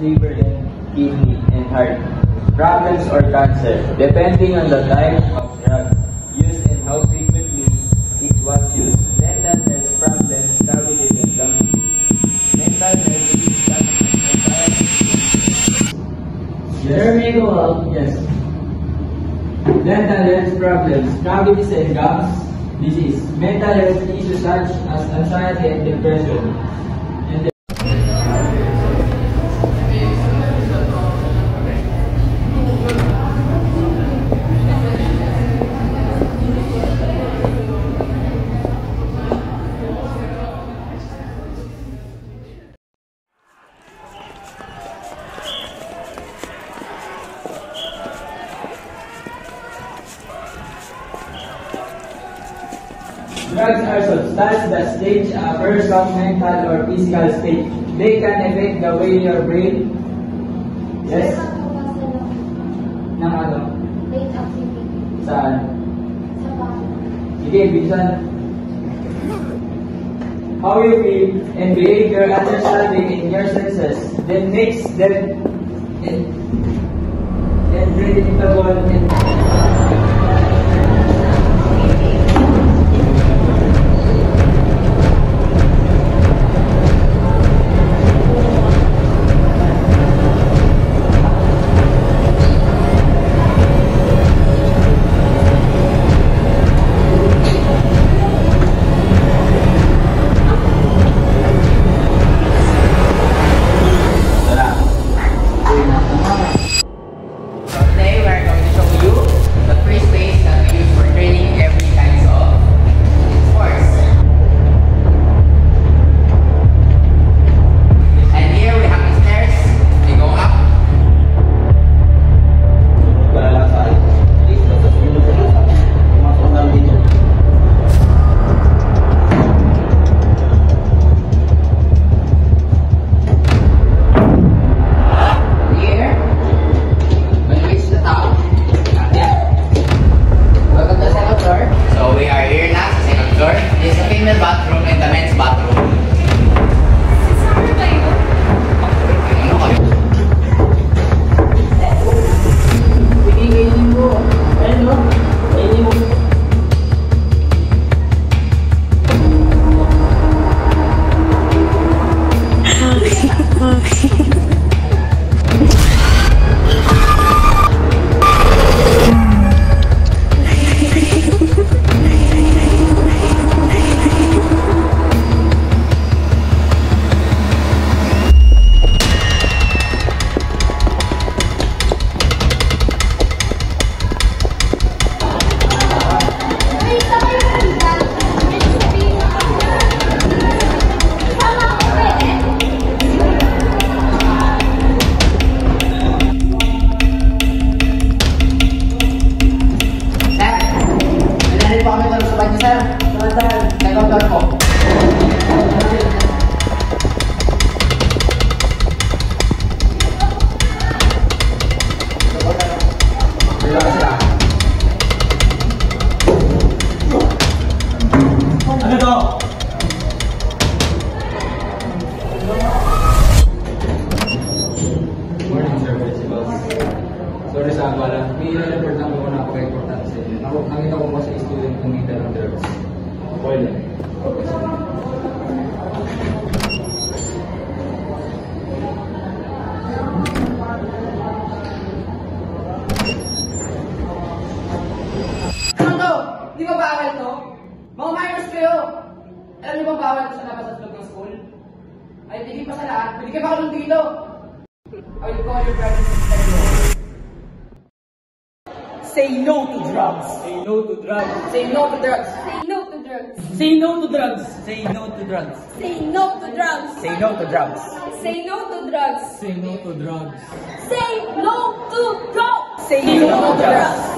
liver and kidney and heart problems or cancer, depending on the type of drug used and how frequently it was used. Mental health problems, cognitive and gum disease. Mental health is that anxiety. There we go out, yes. Mental health problems, cognitive and gums disease. Mental health issues such as anxiety and depression. Drugs are substances that stage a person's mental or physical state. They can affect the way your brain. Yes? Ng ano? Late activity. Saan? Sa bahay. Sige, bisan. How you feel and behavior understanding in your senses then makes them predictable and bathroom and the men's bathroom. Sorry sa abala, may i-report lang ako na napaka-importante sa inyo. Nakita ko kasi student kumita ng drugs. Okay lang. Ano to? Di ba bawal to? Mga minors kayo! Alam niyo ba bawal to sa labas at loob ng school? Ay, hindi pa sa lahat. Pwede kayo ba kalong dito? I will call your brothers and sisters. Say no to drugs. Say no to drugs. Say no to drugs. Say no to drugs. Say no to drugs. Say no to drugs. Say no to drugs. Say no to drugs. Say no to drugs. Say no to drugs. Say no to drugs. Say no to drugs.